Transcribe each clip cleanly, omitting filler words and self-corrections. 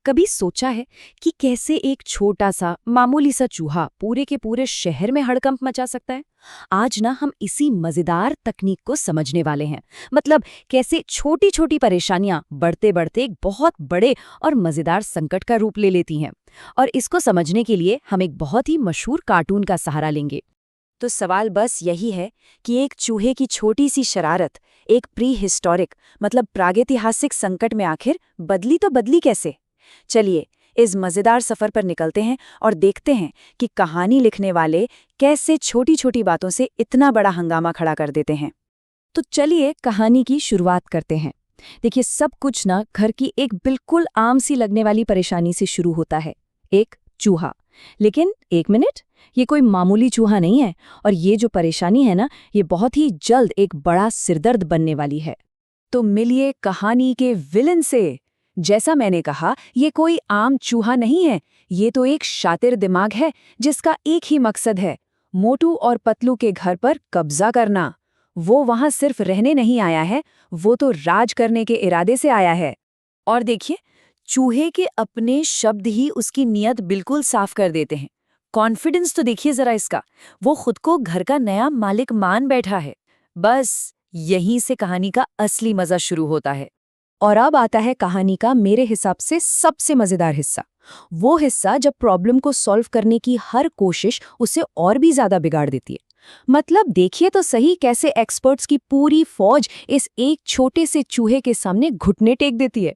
कभी सोचा है कि कैसे एक छोटा सा मामूली सा चूहा पूरे के पूरे शहर में हड़कंप मचा सकता है? आज ना हम इसी मजेदार तकनीक को समझने वाले हैं। मतलब कैसे छोटी छोटी परेशानियां बढ़ते बढ़ते एक बहुत बड़े और मजेदार संकट का रूप ले लेती हैं। और इसको समझने के लिए हम एक बहुत ही मशहूर कार्टून का सहारा लेंगे। तो सवाल बस यही है कि एक चूहे की छोटी सी शरारत एक प्री हिस्टोरिक मतलब प्रागैतिहासिक संकट में आखिर बदली तो बदली कैसे? चलिए इस मजेदार सफर पर निकलते हैं और देखते हैं कि कहानी लिखने वाले कैसे छोटी छोटी बातों से इतना बड़ा हंगामा खड़ा कर देते हैं। तो चलिए कहानी की शुरुआत करते हैं। देखिए, सब कुछ ना घर की एक बिल्कुल आम सी लगने वाली परेशानी से शुरू होता है, एक चूहा। लेकिन एक मिनट, ये कोई मामूली चूहा नहीं है, और ये जो परेशानी है ना, ये बहुत ही जल्द एक बड़ा सिरदर्द बनने वाली है। तो मिलिए कहानी के विलन से। जैसा मैंने कहा, ये कोई आम चूहा नहीं है, ये तो एक शातिर दिमाग है जिसका एक ही मकसद है, मोटू और पतलू के घर पर कब्जा करना। वो वहां सिर्फ रहने नहीं आया है, वो तो राज करने के इरादे से आया है। और देखिए, चूहे के अपने शब्द ही उसकी नीयत बिल्कुल साफ कर देते हैं। कॉन्फिडेंस तो देखिए जरा इसका, वो खुद को घर का नया मालिक मान बैठा है। बस यहीं से कहानी का असली मजा शुरू होता है। और अब आता है कहानी का मेरे हिसाब से सबसे मजेदार हिस्सा। वो हिस्सा जब प्रॉब्लम को सॉल्व करने की हर कोशिश उसे और भी ज्यादा बिगाड़ देती है। मतलब देखिए तो सही कैसे एक्सपर्ट्स की पूरी फौज इस एक छोटे से चूहे के सामने घुटने टेक देती है।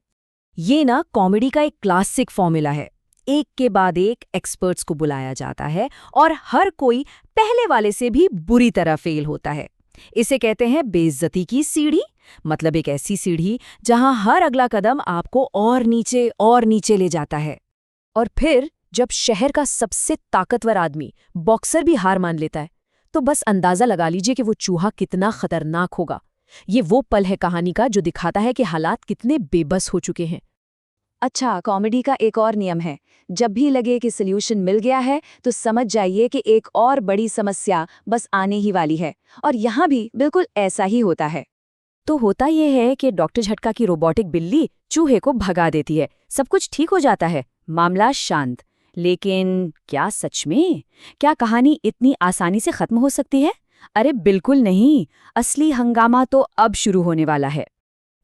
ये ना कॉमेडी का एक क्लासिक फॉर्मूला है। एक के बाद एक एक्सपर्ट्स को बुलाया जाता है और हर कोई पहले वाले से भी बुरी तरह फेल होता है। इसे कहते हैं बेइज्जती की सीढ़ी। मतलब एक ऐसी सीढ़ी जहां हर अगला कदम आपको और नीचे ले जाता है। और फिर जब शहर का सबसे ताकतवर आदमी बॉक्सर भी हार मान लेता है, तो बस अंदाजा लगा लीजिए कि वो चूहा कितना खतरनाक होगा। ये वो पल है कहानी का जो दिखाता है कि हालात कितने बेबस हो चुके हैं। अच्छा, कॉमेडी का एक और नियम है, जब भी लगे कि सॉल्यूशन मिल गया है तो समझ जाइए कि एक और बड़ी समस्या बस आने ही वाली है। और यहाँ भी बिल्कुल ऐसा ही होता है। तो होता ये है कि डॉक्टर झटका की रोबोटिक बिल्ली चूहे को भगा देती है, सब कुछ ठीक हो जाता है, मामला शांत। लेकिन क्या सच में? क्या कहानी इतनी आसानी से खत्म हो सकती है? अरे बिल्कुल नहीं, असली हंगामा तो अब शुरू होने वाला है।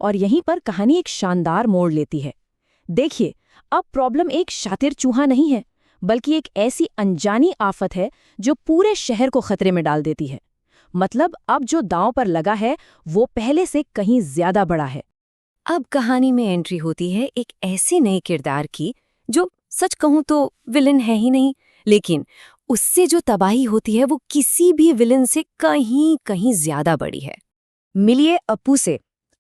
और यहीं पर कहानी एक शानदार मोड़ लेती है। देखिए, अब प्रॉब्लम एक शातिर चूहा नहीं है, बल्कि एक ऐसी अनजानी आफत है जो पूरे शहर को खतरे में डाल देती है। मतलब अब जो दांव पर लगा है वो पहले से कहीं ज्यादा बड़ा है। अब कहानी में एंट्री होती है एक ऐसे नए किरदार की जो सच कहूं तो विलन है ही नहीं, लेकिन उससे जो तबाही होती है वो किसी भी विलन से कहीं कहीं ज्यादा बड़ी है। मिलिए अप्पू से।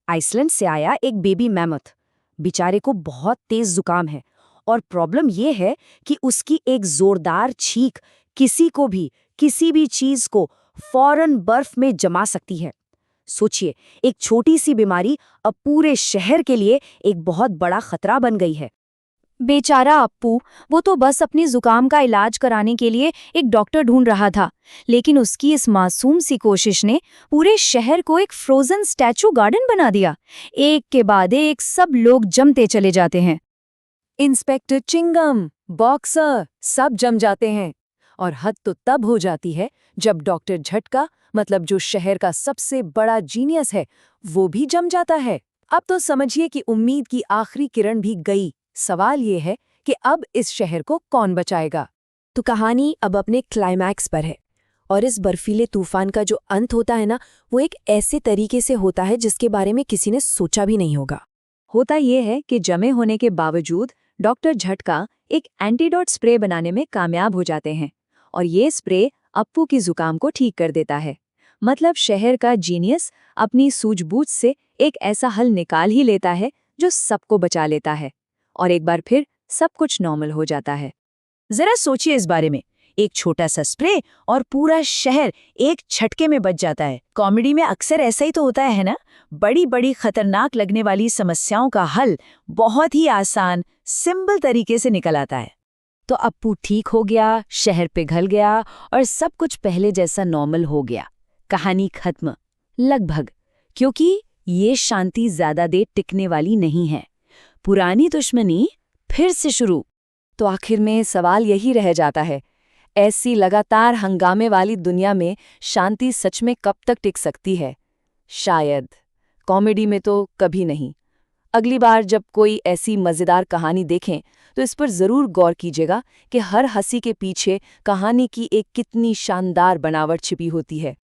आइसलैंड से आया एक बेबी मैमथ। बेचारे को बहुत तेज जुकाम है, और प्रॉब्लम ये है कि उसकी एक जोरदार छींक किसी को भी किसी भी चीज को फौरन बर्फ में जमा सकती है। सोचिए, एक छोटी सी बीमारी अब पूरे शहर के लिए एक बहुत बड़ा खतरा बन गई है। बेचारा अप्पू, वो तो बस अपनी जुकाम का इलाज कराने के लिए एक डॉक्टर ढूंढ रहा था, लेकिन उसकी इस मासूम सी कोशिश ने पूरे शहर को एक फ्रोजन स्टैचू गार्डन बना दिया। एक के बाद एक सब लोग जमते चले जाते हैं। इंस्पेक्टर चिंगम, बॉक्सर, सब जम जाते हैं। और हद तो तब हो जाती है जब डॉक्टर झटका, मतलब जो शहर का सबसे बड़ा जीनियस है, वो भी जम जाता है। अब तो समझिए कि उम्मीद की आखिरी किरण भी गई। सवाल ये है कि अब इस शहर को कौन बचाएगा? तो कहानी अब अपने क्लाइमैक्स पर है, और इस बर्फीले तूफान का जो अंत होता है ना, वो एक ऐसे तरीके से होता है जिसके बारे में किसी ने सोचा भी नहीं होगा। होता ये है कि जमे होने के बावजूद डॉक्टर झटका एक एंटीडोट स्प्रे बनाने में कामयाब हो जाते हैं, और ये स्प्रे अप्पू की जुकाम को ठीक कर देता है। मतलब शहर का जीनियस अपनी सूझबूझ से एक ऐसा हल निकाल ही लेता है जो सबको बचा लेता है, और एक बार फिर सब कुछ नॉर्मल हो जाता है। जरा सोचिए इस बारे में, एक छोटा सा स्प्रे और पूरा शहर एक झटके में बच जाता है। कॉमेडी में अक्सर ऐसा ही तो होता है ना? बड़ी बड़ी खतरनाक लगने वाली समस्याओं का हल बहुत ही आसान, सिंपल तरीके से निकल आता है। तो अप्पू ठीक हो गया, शहर पिघल गया, और सब कुछ पहले जैसा नॉर्मल हो गया। कहानी खत्म, लगभग, क्योंकि ये शांति ज्यादा देर टिकने वाली नहीं है। पुरानी दुश्मनी फिर से शुरू। तो आखिर में सवाल यही रह जाता है, ऐसी लगातार हंगामे वाली दुनिया में शांति सच में कब तक टिक सकती है? शायद कॉमेडी में तो कभी नहीं। अगली बार जब कोई ऐसी मज़ेदार कहानी देखें तो इस पर ज़रूर गौर कीजिएगा कि हर हंसी के पीछे कहानी की एक कितनी शानदार बनावट छिपी होती है।